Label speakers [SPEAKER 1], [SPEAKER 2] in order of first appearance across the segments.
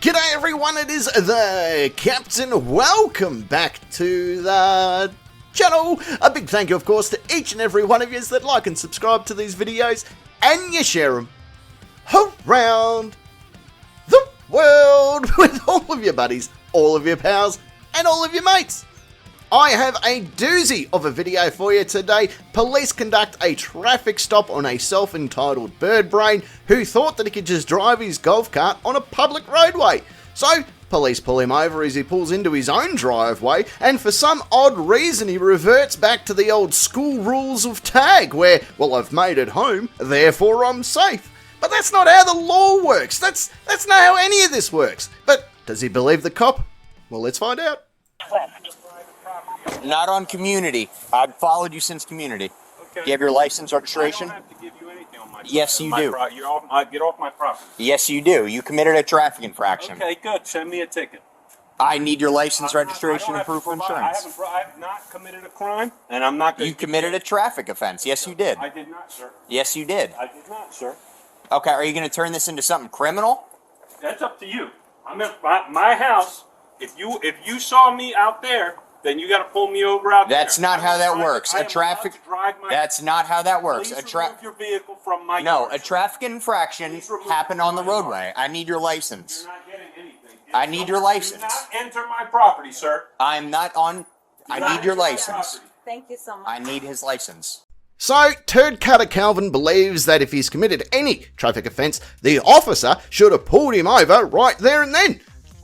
[SPEAKER 1] G'day everyone, it is the Captain. Welcome back to the channel. A big thank you, of course, to each and every one of you that like and subscribe to these videos and you share them around the world with all of your buddies, all of your pals, and all of your mates. I have a doozy of a video for you today. Police conduct a traffic stop on a self-entitled bird brain who thought that he could just drive his golf cart on a public roadway. So, police pull him over as he pulls into his own driveway, and for some odd reason he reverts back to the old school rules of tag where, well, I've made it home, therefore I'm safe. But that's not how the law works. That's not how any of this works. But does he believe the cop? Well, let's find out.
[SPEAKER 2] Not on community. I've followed you since community. Okay. Do you have your license registration?
[SPEAKER 3] I don't have to give you anything on my
[SPEAKER 2] Yes, you do.
[SPEAKER 3] Get off my property.
[SPEAKER 2] Yes, you do. You committed a traffic infraction.
[SPEAKER 3] Okay, good. Send me a ticket.
[SPEAKER 2] I need your license, registration, and proof of insurance.
[SPEAKER 3] I have not committed a crime, and I'm not going to...
[SPEAKER 2] You committed a traffic offense. Yes, you did.
[SPEAKER 3] I did not, sir.
[SPEAKER 2] Yes, you did.
[SPEAKER 3] I did not, sir.
[SPEAKER 2] Okay, are you going to turn this into something criminal?
[SPEAKER 3] That's up to you. I'm at my house. If you saw me out there, then you got to pull me over out there.
[SPEAKER 2] That's not how that works. A traffic... That's not how that works.
[SPEAKER 3] Please remove your vehicle from my
[SPEAKER 2] No,
[SPEAKER 3] yard.
[SPEAKER 2] A traffic infraction happened on the roadway. I need your license.
[SPEAKER 3] You're not getting anything.
[SPEAKER 2] I need your license.
[SPEAKER 3] Do not enter my property, sir.
[SPEAKER 2] I'm not on... I need your license.
[SPEAKER 4] Thank you so much.
[SPEAKER 2] I need his license.
[SPEAKER 1] So, Turd Cutter Calvin believes that if he's committed any traffic offence, the officer should have pulled him over right there and then.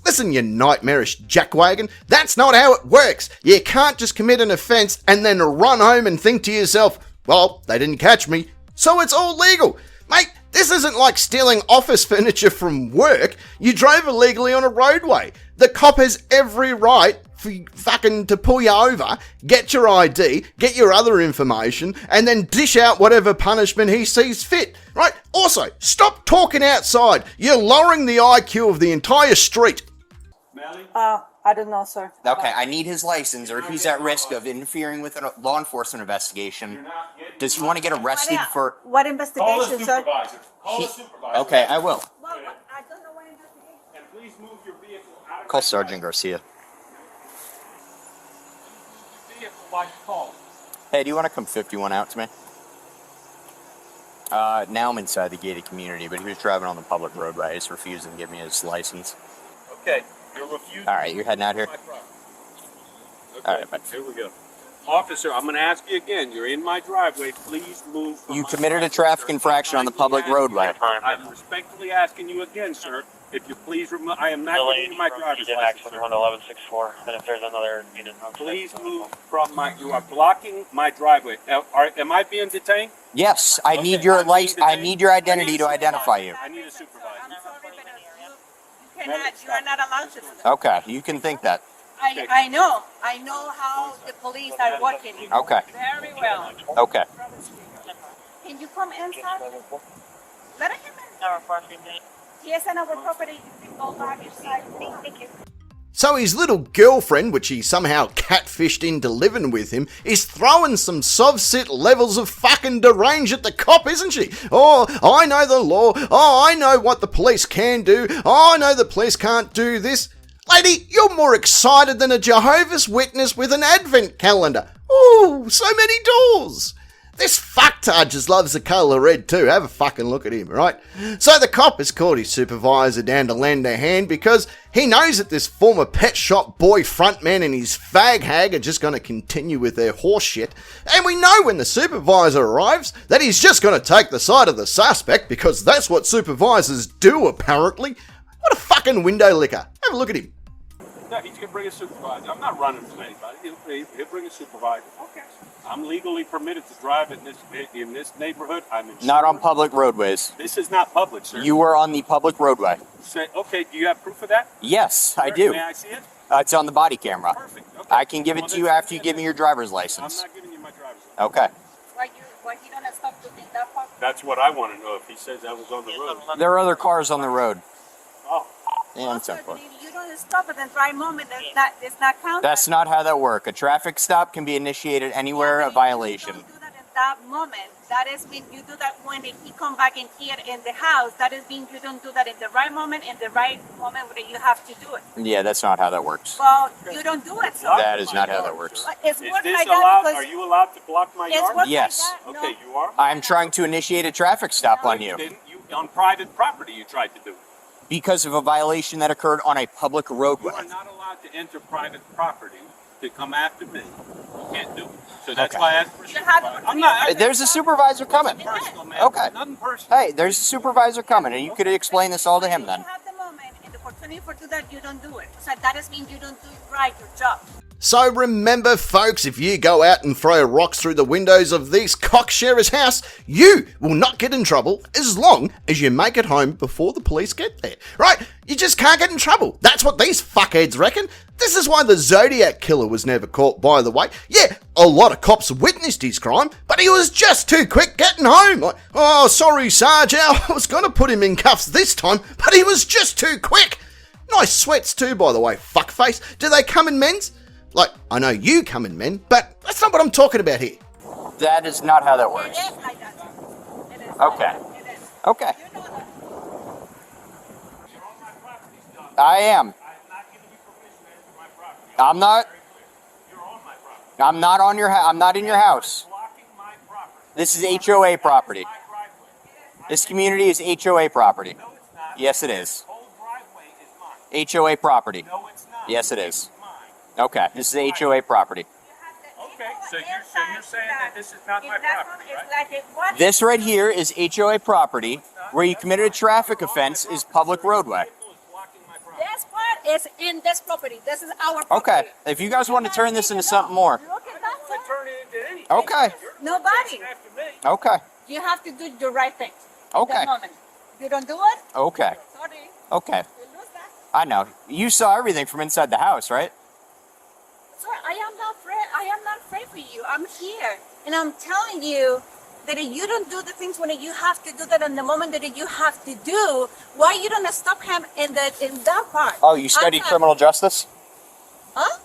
[SPEAKER 1] Listen, you nightmarish jackwagon, that's not how it works. You can't just commit an offence and then run home and think to yourself, well, they didn't catch me, so it's all legal. Mate, this isn't like stealing office furniture from work. You drove illegally on a roadway. The cop has every right for fucking to pull you over, get your ID, get your other information, and then dish out whatever punishment he sees fit, right? Also, stop talking outside. You're lowering the IQ of the entire street.
[SPEAKER 3] Melly?
[SPEAKER 4] I don't know, sir.
[SPEAKER 2] Okay, I need his license, or he's at risk of interfering with a law enforcement investigation. Does he want to get arrested for...
[SPEAKER 4] What
[SPEAKER 3] Call the
[SPEAKER 4] investigation, sir?
[SPEAKER 3] supervisor. Call the supervisor.
[SPEAKER 2] Okay, I will.
[SPEAKER 4] Well, I don't know what investigation.
[SPEAKER 3] And please move your vehicle out of
[SPEAKER 2] Call
[SPEAKER 3] my
[SPEAKER 2] Sergeant Garcia.
[SPEAKER 3] vehicle by call.
[SPEAKER 2] Hey, do you want to come 51 out to me? Now I'm inside the gated community, but he was driving on the public roadway. He's refusing to give me his license.
[SPEAKER 3] Okay, you're refusing.
[SPEAKER 2] All right, you're heading out here?
[SPEAKER 3] Okay,
[SPEAKER 2] All right, bye.
[SPEAKER 3] here we go. Officer, I'm going to ask you again. You're in my driveway. Please move. From
[SPEAKER 2] You
[SPEAKER 3] my
[SPEAKER 2] committed a
[SPEAKER 3] driveway,
[SPEAKER 2] traffic
[SPEAKER 3] sir.
[SPEAKER 2] infraction on the public roadway.
[SPEAKER 3] I'm respectfully asking you again, sir. If you please remove, I am not giving you my driver's license, sir.
[SPEAKER 5] 1164, and if there's another unit,
[SPEAKER 3] Please move from my. You are blocking my driveway. Am I being detained?
[SPEAKER 2] Yes, I need your license. I need your identity to identify you.
[SPEAKER 3] I need a supervisor.
[SPEAKER 4] I'm sorry, but you are not allowed to do that.
[SPEAKER 2] Okay, you can think that.
[SPEAKER 4] I know how the police are working.
[SPEAKER 2] Okay,
[SPEAKER 4] Very well.
[SPEAKER 2] okay.
[SPEAKER 4] Can you come inside? Let him in. Yes, on our property. Go back inside. Thank you.
[SPEAKER 1] So his little girlfriend, which he somehow catfished into living with him, is throwing some sov-sit levels of fucking derange at the cop, isn't she? Oh, I know the law. Oh, I know what the police can do. Oh, I know the police can't do this. Lady, you're more excited than a Jehovah's Witness with an advent calendar. Ooh, so many doors. This fucktard just loves the colour red too. Have a fucking look at him, right? So the cop has called his supervisor down to lend a hand because he knows that this former pet shop boy frontman and his fag hag are just going to continue with their horse shit. And we know when the supervisor arrives that he's just going to take the side of the suspect because that's what supervisors do apparently. What a fucking window licker. Have a look at him.
[SPEAKER 3] No, he's gonna bring a supervisor. I'm not running from anybody. He'll bring a supervisor. Okay. I'm legally permitted to drive in this neighborhood. I'm insured.
[SPEAKER 2] Not on public roadways.
[SPEAKER 3] This is not public, sir.
[SPEAKER 2] You were on the public roadway.
[SPEAKER 3] Okay, do you have proof of that?
[SPEAKER 2] Yes, I do.
[SPEAKER 3] May I see it?
[SPEAKER 2] It's on the body camera.
[SPEAKER 3] Perfect. Okay.
[SPEAKER 2] I can give it to you after you give me your driver's license.
[SPEAKER 3] I'm not giving you my driver's license.
[SPEAKER 2] Okay.
[SPEAKER 4] Why he don't stop to take that part?
[SPEAKER 3] That's what I want to know. If he says I was on the road.
[SPEAKER 2] There are other cars on the road.
[SPEAKER 3] Oh.
[SPEAKER 2] Yeah, that's
[SPEAKER 4] Also,
[SPEAKER 2] important.
[SPEAKER 4] you don't stop at the right moment. It's not counted.
[SPEAKER 2] That's not how that works. A traffic stop can be initiated anywhere, a violation.
[SPEAKER 4] You don't do that in that moment. That is when you do that when he come back in here in the house. That is when you don't do that in the right moment, where you have to do it.
[SPEAKER 2] Yeah, that's not how that works.
[SPEAKER 4] Well, you don't do it. So
[SPEAKER 2] That is not how that works.
[SPEAKER 4] it's
[SPEAKER 3] Is
[SPEAKER 4] work
[SPEAKER 3] this
[SPEAKER 4] like
[SPEAKER 3] allowed?
[SPEAKER 4] that
[SPEAKER 3] Are
[SPEAKER 4] because
[SPEAKER 3] you allowed to block my
[SPEAKER 4] it's
[SPEAKER 3] yard?
[SPEAKER 4] work
[SPEAKER 2] Yes.
[SPEAKER 4] like that.
[SPEAKER 3] Okay, you are.
[SPEAKER 2] I'm trying to initiate a traffic stop on you
[SPEAKER 3] Didn't you on private property? You tried to do it.
[SPEAKER 2] because of a violation that occurred on a public
[SPEAKER 3] You
[SPEAKER 2] roadway.
[SPEAKER 3] are not allowed to enter private property to come after me. You can't do it. So that's
[SPEAKER 2] Okay.
[SPEAKER 3] why I asked for a
[SPEAKER 4] You have to-
[SPEAKER 3] supervisor. I'm not.
[SPEAKER 2] There's a supervisor coming.
[SPEAKER 3] Nothing personal, man.
[SPEAKER 2] Okay.
[SPEAKER 3] Nothing personal.
[SPEAKER 2] Hey, there's a supervisor coming, and you could explain this all to him then.
[SPEAKER 4] You have the moment and the opportunity for do that. You don't do it. So that is mean you don't do right your job.
[SPEAKER 1] So remember, folks, if you go out and throw rocks through the windows of this cocksharer's house, you will not get in trouble as long as you make it home before the police get there. Right? You just can't get in trouble. That's what these fuckheads reckon. This is why the Zodiac killer was never caught, by the way. Yeah, a lot of cops witnessed his crime, but he was just too quick getting home. Like, oh, sorry, Sarge, I was going to put him in cuffs this time, but he was just too quick. Nice sweats too, by the way, fuckface. Do they come in men's? Like, I know you come in men, but that's not what I'm talking about here.
[SPEAKER 2] That is not how that
[SPEAKER 4] It
[SPEAKER 2] works.
[SPEAKER 4] is like that. It is.
[SPEAKER 2] Okay.
[SPEAKER 4] It is.
[SPEAKER 2] Okay.
[SPEAKER 4] You know that.
[SPEAKER 3] You're on my property, Don.
[SPEAKER 2] I am.
[SPEAKER 3] I'm not giving you permission to enter my property.
[SPEAKER 2] I'm not.
[SPEAKER 3] You're on my property.
[SPEAKER 2] I'm not on your. I'm not in your house.
[SPEAKER 3] Blocking my property.
[SPEAKER 2] This is HOA property.
[SPEAKER 3] My driveway.
[SPEAKER 2] This community is HOA property.
[SPEAKER 3] No, it's not.
[SPEAKER 2] Yes, it is.
[SPEAKER 3] The whole driveway is mine.
[SPEAKER 2] HOA property.
[SPEAKER 3] No, it's not.
[SPEAKER 2] Yes, it is.
[SPEAKER 3] It's mine.
[SPEAKER 2] Okay. This is HOA property.
[SPEAKER 3] Okay, so you're saying that this is not my property, right?
[SPEAKER 2] This right here is HOA property. Where you committed a traffic offense is public roadway.
[SPEAKER 3] People is blocking my property.
[SPEAKER 4] This part is in this property. This is our property.
[SPEAKER 2] Okay. If you guys want to turn this into something more.
[SPEAKER 4] Look at that.
[SPEAKER 3] I'm turning it into anything.
[SPEAKER 2] Okay.
[SPEAKER 4] Nobody.
[SPEAKER 3] You're after me.
[SPEAKER 2] Okay.
[SPEAKER 4] You have to do the right thing. At
[SPEAKER 2] Okay.
[SPEAKER 4] that moment. If you don't do it,
[SPEAKER 2] Okay.
[SPEAKER 4] sorry,
[SPEAKER 2] Okay.
[SPEAKER 4] you lose that.
[SPEAKER 2] I know. You saw everything from inside the house, right?
[SPEAKER 4] Sir, I am not afraid. I am not afraid for you. I'm here, and I'm telling you that if you don't do the things when you have to do that in the moment that you have to do, why you don't stop him in that part?
[SPEAKER 2] Oh, you studied criminal justice?
[SPEAKER 4] Huh?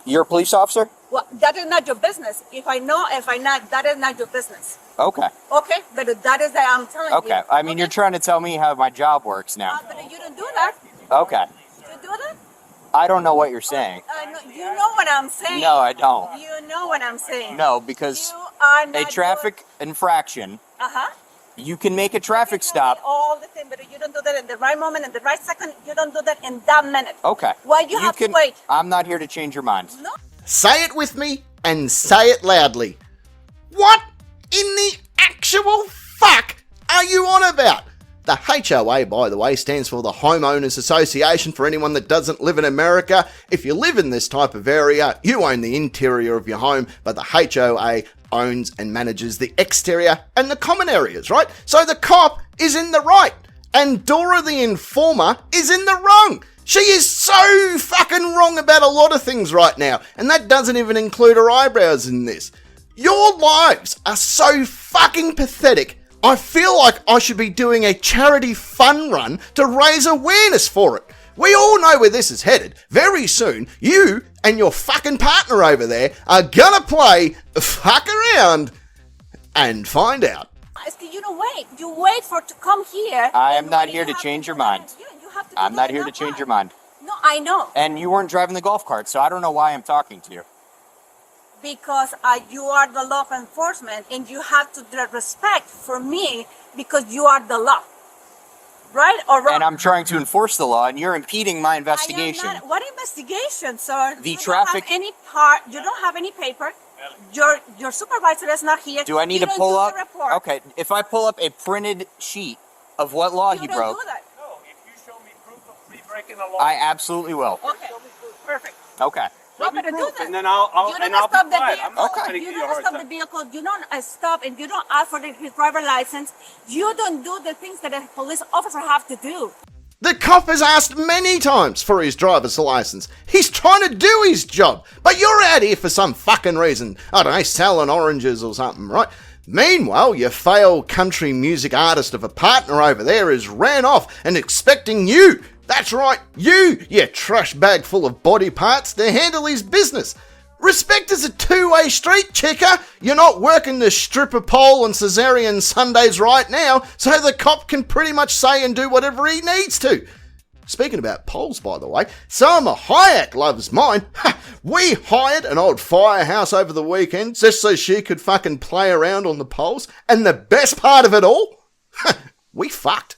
[SPEAKER 2] You're a police officer?
[SPEAKER 4] Well, that is not your business. If I know, if I not, that is not your business.
[SPEAKER 2] Okay.
[SPEAKER 4] Okay, but that is that I'm telling you.
[SPEAKER 2] Okay. I mean, you're trying to tell me how my job works now.
[SPEAKER 4] But if you don't do that,
[SPEAKER 2] Okay.
[SPEAKER 4] you do that.
[SPEAKER 2] I don't know what you're saying.
[SPEAKER 4] No, you know what I'm saying.
[SPEAKER 2] No, I don't.
[SPEAKER 4] You know what I'm saying.
[SPEAKER 2] No, because
[SPEAKER 4] You are not
[SPEAKER 2] a traffic infraction,
[SPEAKER 4] Uh huh.
[SPEAKER 2] you can make a traffic stop.
[SPEAKER 4] All the time, but you don't do that in the right moment, in the right second. You don't do that in that minute.
[SPEAKER 2] Okay.
[SPEAKER 4] Why you have to
[SPEAKER 2] can.
[SPEAKER 4] wait?
[SPEAKER 2] I'm not here to change your mind.
[SPEAKER 4] No.
[SPEAKER 1] Say it with me and say it loudly. What in the actual fuck are you on about? The HOA, by the way, stands for the Homeowners Association for anyone that doesn't live in America. If you live in this type of area, you own the interior of your home, but the HOA owns and manages the exterior and the common areas, right? So the cop is in the right, and Dora the Informer is in the wrong. She is so fucking wrong about a lot of things right now, and that doesn't even include her eyebrows in this. Your lives are so fucking pathetic. I feel like I should be doing a charity fun run to raise awareness for it. We all know where this is headed. Very soon, you and your fucking partner over there are gonna play fuck around and find out.
[SPEAKER 4] You don't wait. You wait for it to come here.
[SPEAKER 2] I am
[SPEAKER 4] and
[SPEAKER 2] not
[SPEAKER 4] you
[SPEAKER 2] here to
[SPEAKER 4] have
[SPEAKER 2] change your
[SPEAKER 4] do that.
[SPEAKER 2] mind.
[SPEAKER 4] You have to
[SPEAKER 2] I'm
[SPEAKER 4] do
[SPEAKER 2] not
[SPEAKER 4] that
[SPEAKER 2] here
[SPEAKER 4] in
[SPEAKER 2] to
[SPEAKER 4] that
[SPEAKER 2] change
[SPEAKER 4] part.
[SPEAKER 2] your mind.
[SPEAKER 4] No, I know.
[SPEAKER 2] And you weren't driving the golf cart, so I don't know why I'm talking to you.
[SPEAKER 4] Because you are the law enforcement and you have to respect for me because you are the law. Right or wrong?
[SPEAKER 2] And I'm trying to enforce the law, and you're impeding my investigation.
[SPEAKER 4] I am not, what investigation, sir?
[SPEAKER 2] The
[SPEAKER 4] You
[SPEAKER 2] traffic-
[SPEAKER 4] don't have any part. You don't have any paper. Your supervisor is not here.
[SPEAKER 2] Do I need
[SPEAKER 4] You
[SPEAKER 2] to
[SPEAKER 4] don't
[SPEAKER 2] pull
[SPEAKER 4] do
[SPEAKER 2] up?
[SPEAKER 4] the report.
[SPEAKER 2] Okay, if I pull up a printed sheet of what law
[SPEAKER 4] You
[SPEAKER 2] he
[SPEAKER 4] don't
[SPEAKER 2] broke,
[SPEAKER 4] do that.
[SPEAKER 3] No, if you show me proof of me breaking the law,
[SPEAKER 2] I absolutely will.
[SPEAKER 4] Okay, perfect.
[SPEAKER 2] Okay.
[SPEAKER 4] I'm gonna do
[SPEAKER 3] proof,
[SPEAKER 4] that.
[SPEAKER 3] and then I'll
[SPEAKER 4] You
[SPEAKER 3] and
[SPEAKER 4] don't
[SPEAKER 3] I'll be
[SPEAKER 4] stop the
[SPEAKER 3] quiet.
[SPEAKER 4] vehicle.
[SPEAKER 3] I'm not
[SPEAKER 2] Okay.
[SPEAKER 3] going to
[SPEAKER 4] You
[SPEAKER 3] give you a
[SPEAKER 4] don't
[SPEAKER 3] hard
[SPEAKER 4] stop the
[SPEAKER 3] time.
[SPEAKER 4] vehicle. You don't stop and you don't ask for his driver license. You don't do the things that a police officer have to do.
[SPEAKER 1] The cop has asked many times for his driver's license. He's trying to do his job, but you're out here for some fucking reason. I don't know, selling oranges or something, right? Meanwhile, your failed country music artist of a partner over there is ran off and expecting you, that's right, you trash bag full of body parts, to handle his business. Respect is a two-way street, chicker. You're not working the stripper pole on Caesarean Sundays right now, so the cop can pretty much say and do whatever he needs to. Speaking about poles, by the way, Salma Hayek loves mine. We hired an old firehouse over the weekend just so she could fucking play around on the poles, and the best part of it all, we fucked.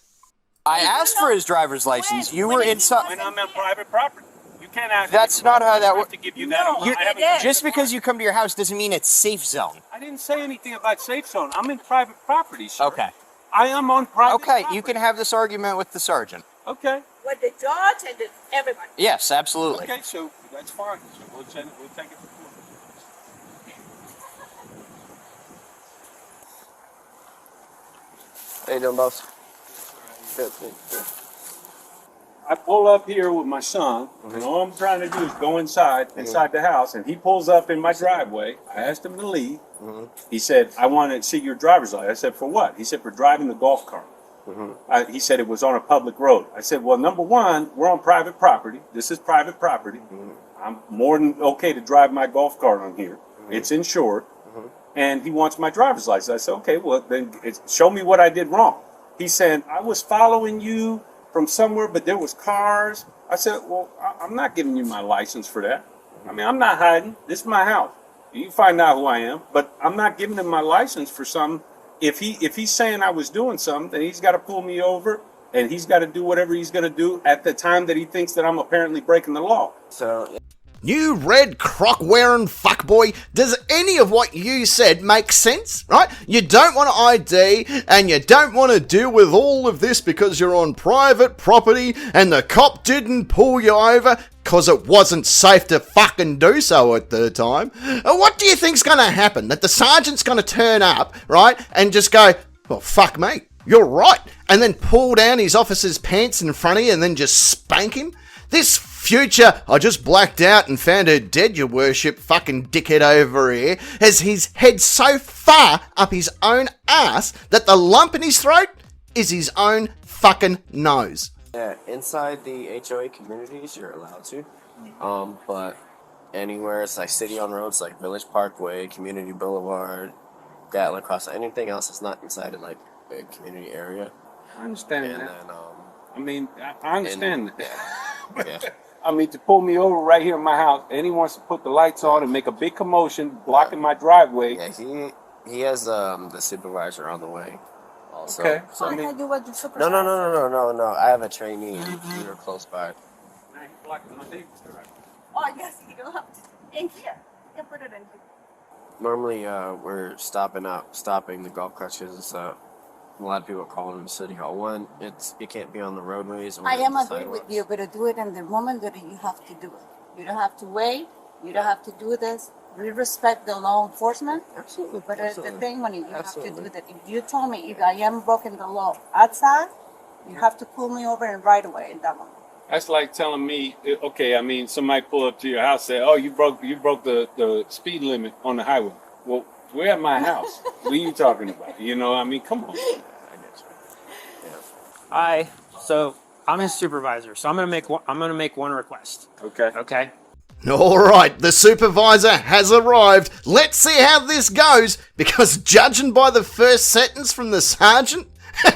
[SPEAKER 2] I asked for his driver's license. You were inside.
[SPEAKER 3] When I'm on private property. You can't ask.
[SPEAKER 2] That's not how that works.
[SPEAKER 3] To give you that.
[SPEAKER 2] No, just because you come to your house doesn't mean it's safe zone.
[SPEAKER 3] I didn't say anything about safe zone. I'm in private property, sir.
[SPEAKER 2] Okay.
[SPEAKER 3] I am on private property.
[SPEAKER 2] You can have this argument with the sergeant.
[SPEAKER 3] Okay.
[SPEAKER 4] With the judge and everybody.
[SPEAKER 2] Yes, absolutely.
[SPEAKER 3] Okay, so that's fine. So we'll take it to court.
[SPEAKER 6] How you doing, boss? Good.
[SPEAKER 3] I pull up here with my son, and all I'm trying to do is go inside the house, and he pulls up in my driveway. I asked him to leave. He said, I want to see your driver's license. I said, for what? He said, for driving the golf cart. He said it was on a public road. I said, well, number one, we're on private property. This is private property. I'm more than okay to drive my golf cart on here. It's insured. And he wants my driver's license. I said, okay, well, then show me what I did wrong. He said, I was following you from somewhere, but there was cars. I said, well, I'm not giving you my license for that. I mean, I'm not hiding. This is my house. You can find out who I am, but I'm not giving him my license for some. If he's saying I was doing something, then he's got to pull me over, and he's got to do whatever he's going to do at the time that he thinks that I'm apparently breaking the law.
[SPEAKER 6] So,
[SPEAKER 1] You red croc-wearing fuckboy, does any of what you said make sense, right? You don't want to ID, and you don't want to deal with all of this because you're on private property, and the cop didn't pull you over because it wasn't safe to fucking do so at the time. What do you think's going to happen? That the sergeant's going to turn up, right, and just go, well, fuck me, you're right, and then pull down his officer's pants in front of you and then just spank him? This future, I just blacked out and found her dead, your worship, fucking dickhead over here, has his head so far up his own ass that the lump in his throat is his own fucking nose.
[SPEAKER 6] yeah, inside the HOA communities, you're allowed to. But anywhere, it's like city-owned roads, like Village Parkway, Community Boulevard, Gatlin Cross, anything else that's not inside of, like, a community area.
[SPEAKER 3] I understand
[SPEAKER 6] And
[SPEAKER 3] that.
[SPEAKER 6] then,
[SPEAKER 3] I mean, I understand that.
[SPEAKER 6] yeah.
[SPEAKER 3] I mean, to pull me over right here in my house, and he wants to put the lights on and make a big commotion, blocking my driveway.
[SPEAKER 6] Yeah, he has the supervisor on the way. Also.
[SPEAKER 3] Okay.
[SPEAKER 6] So,
[SPEAKER 4] I
[SPEAKER 6] no.
[SPEAKER 4] do what the supervisor.
[SPEAKER 6] No. I have a trainee. You're close by.
[SPEAKER 3] Now he's blocking my neighbor's driveway.
[SPEAKER 4] Oh, yes, you do have to. In here. You can put it in here.
[SPEAKER 6] Normally, we're stopping the golf carts because a lot of people are calling them City Hall. One, it can't be on the roadways. Or
[SPEAKER 4] I am
[SPEAKER 6] the
[SPEAKER 4] agree with
[SPEAKER 6] sidewalks.
[SPEAKER 4] you, but do it in the moment that you have to do it. You don't have to wait. You don't have to do this. We respect the law enforcement.
[SPEAKER 6] Absolutely.
[SPEAKER 4] But it's the
[SPEAKER 6] absolutely.
[SPEAKER 4] thing when you have to
[SPEAKER 6] Absolutely.
[SPEAKER 4] do that. If you told me if I am breaking the law outside, you have to pull me over and right away in that moment.
[SPEAKER 3] That's like telling me, okay, I mean, somebody pull up to your house, say, oh, you broke the speed limit on the highway. Well, we're at my house. What are you talking about? You know, I mean, come on.
[SPEAKER 6] I get you. Yeah.
[SPEAKER 5] Hi. So I'm his supervisor. So I'm gonna make one request.
[SPEAKER 3] Okay.
[SPEAKER 5] Okay.
[SPEAKER 1] Alright, the supervisor has arrived. Let's see how this goes, because judging by the first sentence from the sergeant,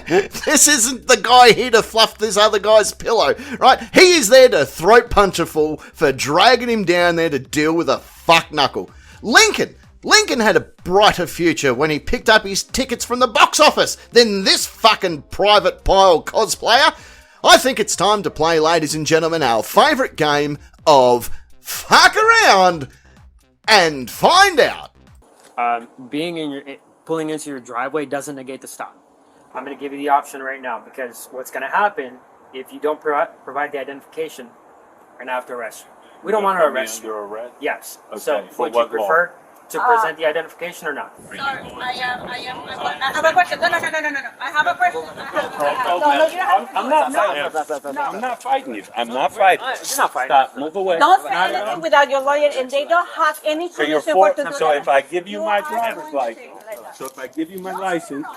[SPEAKER 1] this isn't the guy here to fluff this other guy's pillow, right? He is there to throat punch a fool for dragging him down there to deal with a fuck knuckle. Lincoln had a brighter future when he picked up his tickets from the box office than this fucking private pile cosplayer. I think it's time to play, ladies and gentlemen, our favourite game of fuck around and find out.
[SPEAKER 5] Pulling into your driveway doesn't negate the stop. I'm going to give you the option right now because what's going to happen if you don't provide the identification, we're going to have to arrest you. We don't want to arrest you.
[SPEAKER 3] Under arrest?
[SPEAKER 5] Yes.
[SPEAKER 3] Okay,
[SPEAKER 5] So
[SPEAKER 3] for
[SPEAKER 5] would you
[SPEAKER 3] what law?
[SPEAKER 5] prefer to present the identification or not?
[SPEAKER 4] Sorry, I have a question. No. I have a question. No, you have to.
[SPEAKER 3] I'm not fighting. I'm not fighting you. I'm not fighting.
[SPEAKER 5] You're not fighting.
[SPEAKER 3] Stop. Move away.
[SPEAKER 4] Don't say anything without your lawyer, and they don't have any
[SPEAKER 3] So you're
[SPEAKER 4] solution for to do
[SPEAKER 3] so
[SPEAKER 4] that.
[SPEAKER 3] if I give you my
[SPEAKER 4] are
[SPEAKER 3] driver's
[SPEAKER 4] going to
[SPEAKER 3] license,
[SPEAKER 4] say it like that.
[SPEAKER 3] so if I give you my license,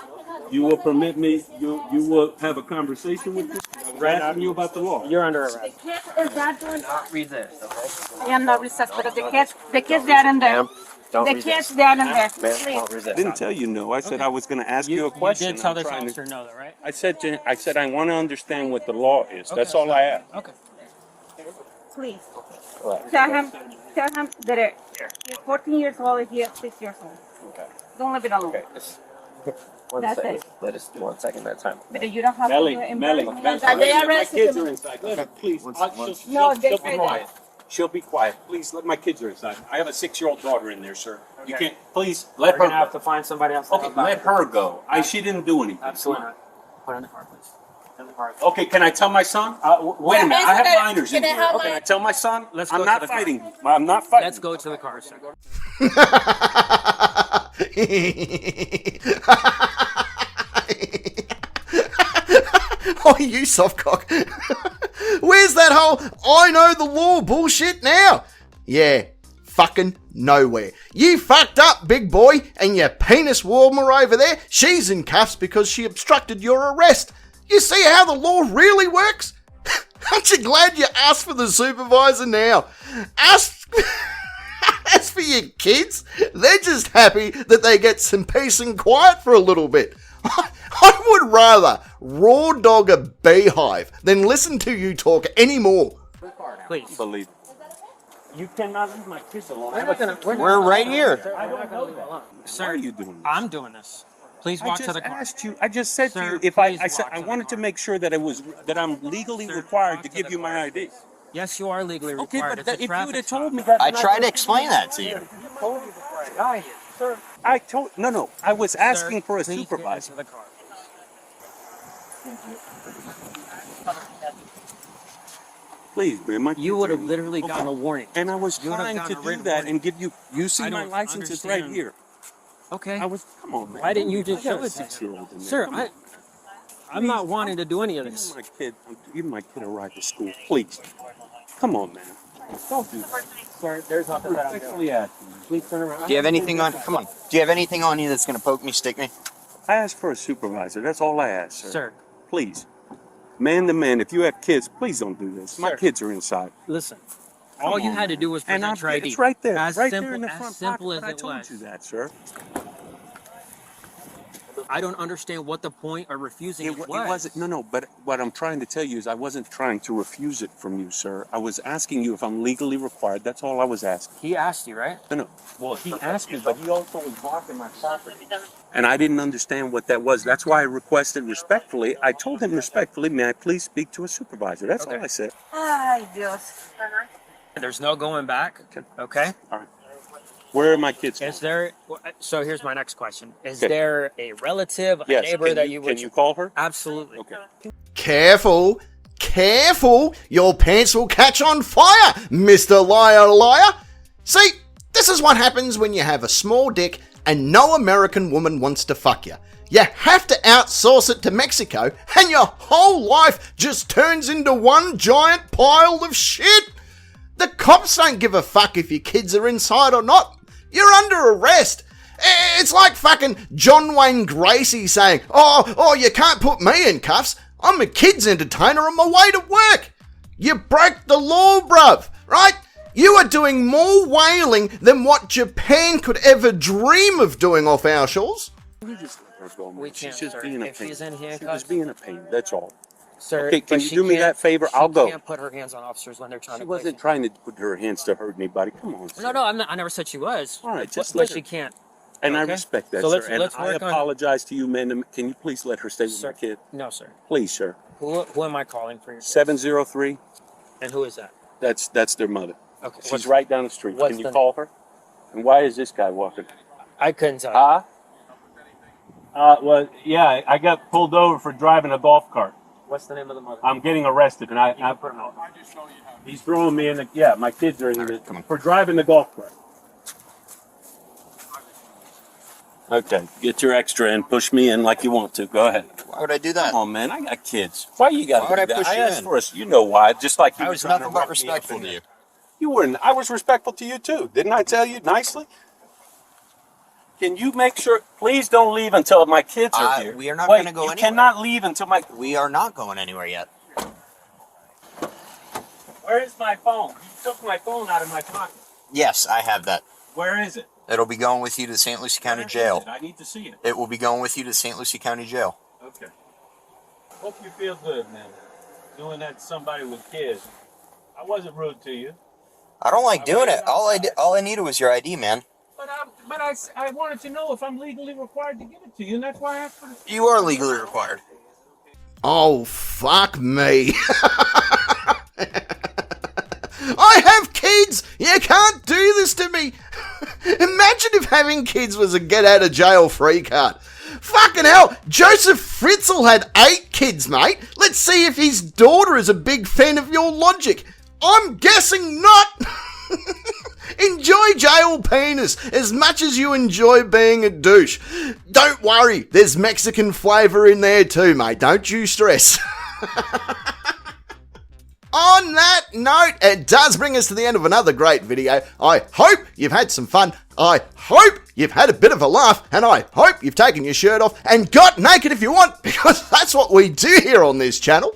[SPEAKER 3] you will permit me. You will have a conversation with me. We're asking you about the law.
[SPEAKER 5] You're under
[SPEAKER 4] The
[SPEAKER 5] arrest.
[SPEAKER 4] kid is not doing.
[SPEAKER 6] Resist, okay?
[SPEAKER 4] I am not recessed, but the kids there in there.
[SPEAKER 6] Ma'am, don't
[SPEAKER 4] The
[SPEAKER 6] resist.
[SPEAKER 4] kids there in there.
[SPEAKER 6] Ma'am,
[SPEAKER 4] Please.
[SPEAKER 6] don't
[SPEAKER 3] I
[SPEAKER 6] resist.
[SPEAKER 3] didn't tell you no. I said I was going to ask you a question.
[SPEAKER 5] You did tell
[SPEAKER 3] I'm
[SPEAKER 5] this
[SPEAKER 3] trying
[SPEAKER 5] officer no, though, right?
[SPEAKER 3] I said I want to understand what the law is. That's all I asked.
[SPEAKER 5] Okay.
[SPEAKER 4] Please. Tell him that he's 14 years old and he is 6 years old.
[SPEAKER 3] Okay.
[SPEAKER 4] Don't leave it alone.
[SPEAKER 3] Okay.
[SPEAKER 6] One
[SPEAKER 4] That's
[SPEAKER 6] second.
[SPEAKER 4] it.
[SPEAKER 6] Let us 1 second at a time.
[SPEAKER 4] But you don't have
[SPEAKER 3] Melly,
[SPEAKER 4] to do it in
[SPEAKER 3] Melly,
[SPEAKER 4] person.
[SPEAKER 3] Melly,
[SPEAKER 4] They
[SPEAKER 3] my
[SPEAKER 4] arrested
[SPEAKER 3] kids
[SPEAKER 4] him.
[SPEAKER 3] are inside. Let her, please.
[SPEAKER 6] No,
[SPEAKER 4] No, they
[SPEAKER 3] she'll
[SPEAKER 4] say
[SPEAKER 3] be
[SPEAKER 4] that.
[SPEAKER 3] quiet. She'll be quiet. Please let my kids are inside. I have a 6-year-old daughter in there, sir. You
[SPEAKER 5] Okay.
[SPEAKER 3] can't. Please let
[SPEAKER 5] We're
[SPEAKER 3] her
[SPEAKER 5] gonna have to
[SPEAKER 3] go.
[SPEAKER 5] find somebody else.
[SPEAKER 3] Okay, let her go. She didn't do anything.
[SPEAKER 5] Absolutely not. Put her in the car, please. In the car.
[SPEAKER 3] Okay, can I tell my son? Wait a minute. I have minors in
[SPEAKER 4] Can I
[SPEAKER 3] here.
[SPEAKER 4] have
[SPEAKER 3] Can
[SPEAKER 4] my-
[SPEAKER 3] I tell my son?
[SPEAKER 5] Let's
[SPEAKER 3] I'm
[SPEAKER 5] go
[SPEAKER 3] not
[SPEAKER 5] to the car.
[SPEAKER 3] fighting. I'm not fighting.
[SPEAKER 5] Let's go to the car, sir.
[SPEAKER 1] Oh, you softcock. Where's that whole I know the law bullshit now? Yeah, fucking nowhere. You fucked up, big boy, and your penis warmer over there, she's in cuffs because she obstructed your arrest. You see how the law really works? Aren't you glad you asked for the supervisor now? As for your kids, they're just happy that they get some peace and quiet for a little bit. I would rather raw dog a beehive than listen to you talk anymore.
[SPEAKER 5] Please.
[SPEAKER 3] Believe it. You cannot leave my kids alone.
[SPEAKER 2] We're right here.
[SPEAKER 5] Sir,
[SPEAKER 3] Why are you doing this?
[SPEAKER 5] I'm doing this. Please
[SPEAKER 3] I
[SPEAKER 5] walk to
[SPEAKER 3] just
[SPEAKER 5] the car.
[SPEAKER 3] asked you. I just said
[SPEAKER 5] Sir,
[SPEAKER 3] to you if
[SPEAKER 5] please
[SPEAKER 3] I said
[SPEAKER 5] walk
[SPEAKER 3] I
[SPEAKER 5] to the
[SPEAKER 3] wanted to
[SPEAKER 5] car.
[SPEAKER 3] make sure that I'm legally
[SPEAKER 5] Sir,
[SPEAKER 3] required
[SPEAKER 5] walk
[SPEAKER 3] to
[SPEAKER 5] to
[SPEAKER 3] give
[SPEAKER 5] the
[SPEAKER 3] you my
[SPEAKER 5] car.
[SPEAKER 3] ID.
[SPEAKER 5] Yes, you are legally
[SPEAKER 3] Okay,
[SPEAKER 5] required.
[SPEAKER 3] but
[SPEAKER 5] It's a
[SPEAKER 3] if you would
[SPEAKER 5] traffic
[SPEAKER 3] have told
[SPEAKER 5] stop.
[SPEAKER 3] me that,
[SPEAKER 2] I tried to explain that to you.
[SPEAKER 3] sir. I told no. I was asking
[SPEAKER 5] Sir,
[SPEAKER 3] for a
[SPEAKER 5] please get
[SPEAKER 3] supervisor.
[SPEAKER 5] into the car.
[SPEAKER 3] Please, man. My
[SPEAKER 5] You
[SPEAKER 3] kids
[SPEAKER 5] would
[SPEAKER 3] are-
[SPEAKER 5] have literally gotten a warning.
[SPEAKER 3] And I was
[SPEAKER 5] You would have
[SPEAKER 3] trying to
[SPEAKER 5] gotten a
[SPEAKER 3] do
[SPEAKER 5] written
[SPEAKER 3] that
[SPEAKER 5] warning.
[SPEAKER 3] and give you. You see
[SPEAKER 5] I
[SPEAKER 3] my
[SPEAKER 5] don't
[SPEAKER 3] license is right
[SPEAKER 5] understand.
[SPEAKER 3] here.
[SPEAKER 5] Okay.
[SPEAKER 3] I was. Come on, man.
[SPEAKER 5] Why didn't you just
[SPEAKER 3] I got
[SPEAKER 5] show
[SPEAKER 3] a
[SPEAKER 5] it to me?
[SPEAKER 3] 6-year-old in there.
[SPEAKER 5] Sir,
[SPEAKER 3] Come on.
[SPEAKER 5] I'm not wanting to do any of
[SPEAKER 3] Give
[SPEAKER 5] this.
[SPEAKER 3] my kid a ride to school, please. Come on, man. Don't do that.
[SPEAKER 5] Sir, there's nothing that I'm doing.
[SPEAKER 3] Respectfully asking you.
[SPEAKER 5] Please turn around.
[SPEAKER 2] Do you have anything on? Come on. Do you have anything on you that's gonna poke me, stick me?
[SPEAKER 3] I asked for a supervisor. That's all I asked, sir.
[SPEAKER 5] Sir,
[SPEAKER 3] Please. Man to man, if you have kids, please don't do this. My
[SPEAKER 5] Sir.
[SPEAKER 3] kids are inside.
[SPEAKER 5] listen. All
[SPEAKER 3] Come
[SPEAKER 5] you
[SPEAKER 3] on,
[SPEAKER 5] had to do was
[SPEAKER 3] And
[SPEAKER 5] present your ID.
[SPEAKER 3] it's right there.
[SPEAKER 5] As
[SPEAKER 3] right
[SPEAKER 5] simple,
[SPEAKER 3] there in the
[SPEAKER 5] as
[SPEAKER 3] front
[SPEAKER 5] simple
[SPEAKER 3] pocket.
[SPEAKER 5] as
[SPEAKER 3] I
[SPEAKER 5] it
[SPEAKER 3] told
[SPEAKER 5] was.
[SPEAKER 3] you that, sir.
[SPEAKER 5] I don't understand what the point of refusing it,
[SPEAKER 3] It
[SPEAKER 5] was.
[SPEAKER 3] wasn't. No. But what I'm trying to tell you is, I wasn't trying to refuse it from you, sir. I was asking you if I'm legally required. That's all I was asking.
[SPEAKER 5] He asked you, right?
[SPEAKER 3] No. Well, he asked me, but he also was blocking my property. And I didn't understand what that was. That's why I requested respectfully. I told him respectfully, may I please speak to a supervisor? That's all
[SPEAKER 5] Okay.
[SPEAKER 3] I said.
[SPEAKER 4] Ay, Dios.
[SPEAKER 5] There's no going back. Okay.
[SPEAKER 3] All right. Where are my kids?
[SPEAKER 5] Is there? So here's my next question: Is
[SPEAKER 3] Okay.
[SPEAKER 5] there a relative, a
[SPEAKER 3] Yes.
[SPEAKER 5] neighbor
[SPEAKER 3] Can
[SPEAKER 5] that
[SPEAKER 3] you,
[SPEAKER 5] would?
[SPEAKER 3] can you call her?
[SPEAKER 5] Absolutely.
[SPEAKER 3] Okay.
[SPEAKER 1] Careful, careful, your pants will catch on fire, Mr. Liar. See, this is what happens when you have a small dick and no American woman wants to fuck you. You have to outsource it to Mexico and your whole life just turns into one giant pile of shit. The cops don't give a fuck if your kids are inside or not. You're under arrest. It's like fucking John Wayne Gracie saying, oh, you can't put me in cuffs. I'm a kids entertainer on my way to work. You broke the law, bruv, right? You are doing more whaling than what Japan could ever dream of doing off our shores.
[SPEAKER 3] You just let her go, man.
[SPEAKER 5] We can't,
[SPEAKER 3] She's just
[SPEAKER 5] sir.
[SPEAKER 3] being a
[SPEAKER 5] If
[SPEAKER 3] pain.
[SPEAKER 5] she's in
[SPEAKER 3] She
[SPEAKER 5] handcuffs-
[SPEAKER 3] was being a pain. That's all.
[SPEAKER 5] Sir,
[SPEAKER 3] Okay, can
[SPEAKER 5] but
[SPEAKER 3] you
[SPEAKER 5] she
[SPEAKER 3] do me
[SPEAKER 5] can't-
[SPEAKER 3] that favor?
[SPEAKER 5] she
[SPEAKER 3] I'll go.
[SPEAKER 5] Can't put her hands on officers when they're trying
[SPEAKER 3] She
[SPEAKER 5] to.
[SPEAKER 3] wasn't
[SPEAKER 5] place
[SPEAKER 3] trying to put her hands to hurt anybody. Come on, sir.
[SPEAKER 5] No, I'm not. I never said she was.
[SPEAKER 3] All right,
[SPEAKER 5] But-
[SPEAKER 3] just
[SPEAKER 5] but
[SPEAKER 3] let her.
[SPEAKER 5] she can't.
[SPEAKER 3] And I
[SPEAKER 5] Okay.
[SPEAKER 3] respect that,
[SPEAKER 5] So let's-
[SPEAKER 3] sir. And
[SPEAKER 5] let's
[SPEAKER 3] I
[SPEAKER 5] work on-
[SPEAKER 3] apologize to you, man. Can you please let her stay with
[SPEAKER 5] Sir,
[SPEAKER 3] my kid?
[SPEAKER 5] no, sir.
[SPEAKER 3] Please, sir.
[SPEAKER 5] Who am I calling for you?
[SPEAKER 3] 703.
[SPEAKER 5] And who is that?
[SPEAKER 3] That's their mother.
[SPEAKER 5] Okay.
[SPEAKER 3] She's right down the street.
[SPEAKER 5] what's
[SPEAKER 3] Can you
[SPEAKER 5] the-
[SPEAKER 3] call her? And why is this guy walking?
[SPEAKER 5] I couldn't tell. you.
[SPEAKER 3] Huh?
[SPEAKER 7] Well, yeah, I got pulled over for driving a golf cart.
[SPEAKER 5] What's the name of the mother?
[SPEAKER 7] I'm getting arrested, and I
[SPEAKER 5] put him out.
[SPEAKER 7] he's throwing me in the yeah. My kids are in
[SPEAKER 2] All
[SPEAKER 7] it
[SPEAKER 2] right, come on.
[SPEAKER 7] for driving the golf cart.
[SPEAKER 3] Okay, get your extra and push me in like you want to. Go ahead.
[SPEAKER 2] Why would I do that?
[SPEAKER 3] Come on, man. I got kids. Why you got
[SPEAKER 2] Why would
[SPEAKER 3] to
[SPEAKER 2] I
[SPEAKER 3] do that?
[SPEAKER 2] push
[SPEAKER 3] I
[SPEAKER 2] you
[SPEAKER 3] asked
[SPEAKER 2] in?
[SPEAKER 3] for us. You know why? Just like you
[SPEAKER 2] I
[SPEAKER 3] were
[SPEAKER 2] was
[SPEAKER 3] trying
[SPEAKER 2] nothing
[SPEAKER 3] to
[SPEAKER 2] but
[SPEAKER 3] rough me up
[SPEAKER 2] respectful
[SPEAKER 3] in
[SPEAKER 2] to
[SPEAKER 3] there.
[SPEAKER 2] you.
[SPEAKER 3] You weren't. I was respectful to you too. Didn't I tell you nicely? Can you make sure? Please don't leave until my kids are here.
[SPEAKER 2] We are not
[SPEAKER 3] Wait,
[SPEAKER 2] gonna go
[SPEAKER 3] you
[SPEAKER 2] anywhere.
[SPEAKER 3] cannot leave until my.
[SPEAKER 2] We are not going anywhere yet.
[SPEAKER 3] Where is my phone? You took my phone out of my pocket.
[SPEAKER 2] Yes, I have that.
[SPEAKER 3] Where is it?
[SPEAKER 2] It'll be going with you to St. Lucie County
[SPEAKER 3] Where is
[SPEAKER 2] Jail.
[SPEAKER 3] it? I need to see it.
[SPEAKER 2] It will be going with you to St. Lucie County Jail.
[SPEAKER 3] Okay. Hope you feel good, man. Doing that to somebody with kids. I wasn't rude to you.
[SPEAKER 2] I don't like doing it. All I needed was your ID, man.
[SPEAKER 3] But I wanted to know if I'm legally required to give it to you, and that's why I asked for it.
[SPEAKER 2] You are legally required.
[SPEAKER 1] Oh, fuck me. I have kids! You can't do this to me! Imagine if having kids was a get out of jail free card. Fucking hell, Joseph Fritzl had 8 kids, mate. Let's see if his daughter is a big fan of your logic. I'm guessing not. Enjoy jail penis as much as you enjoy being a douche. Don't worry, there's Mexican flavour in there too, mate. Don't you stress. On that note, it does bring us to the end of another great video. I hope you've had some fun. I hope you've had a bit of a laugh. And I hope you've taken your shirt off and got naked if you want, because that's what we do here on this channel.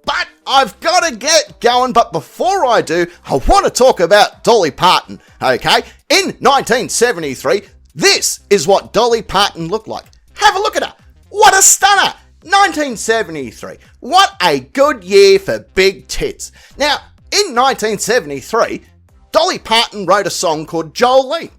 [SPEAKER 1] But I've got to get going. But before I do, I want to talk about Dolly Parton, okay? In 1973, this is what Dolly Parton looked like. Have a look at her. What a stunner. 1973. What a good year for big tits. Now, in 1973, Dolly Parton wrote a song called Jolene.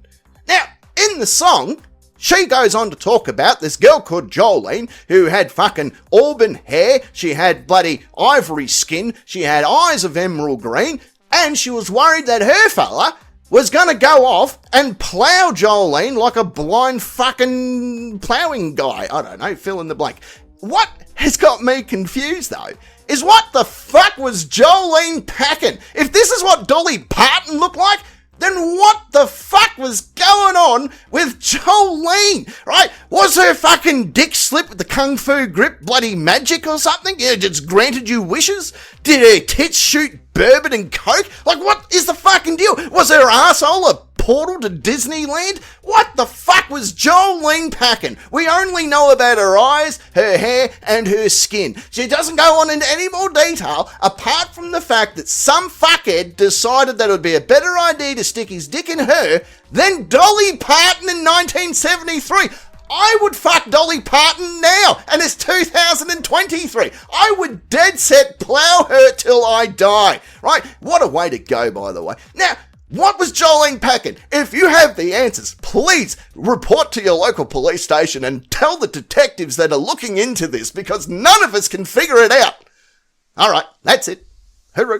[SPEAKER 1] Now, in the song, she goes on to talk about this girl called Jolene who had fucking auburn hair, she had bloody ivory skin, she had eyes of emerald green, and she was worried that her fella was gonna go off and plough Jolene like a blind fucking ploughing guy. I don't know, fill in the blank. What has got me confused though is what the fuck was Jolene packing? If this is what Dolly Parton looked like, then what the fuck was going on with Jolene, right? Was her fucking dick slip with the kung fu grip bloody magic or something? Yeah, just granted you wishes? Did her tits shoot bourbon and coke? Like, what is the fucking deal? Was her arsehole a portal to Disneyland? What the fuck was Jolene packing? We only know about her eyes, her hair, and her skin. She doesn't go on into any more detail apart from the fact that some fuckhead decided that it would be a better idea to stick his dick in her than Dolly Parton in 1973. I would fuck Dolly Parton now, and it's 2023. I would dead set plough her till I die, right? What a way to go, by the way. Now, what was Jolene packing? If you have the answers, please report to your local police station and tell the detectives that are looking into this, because none of us can figure it out. All right, that's it. Hooroo.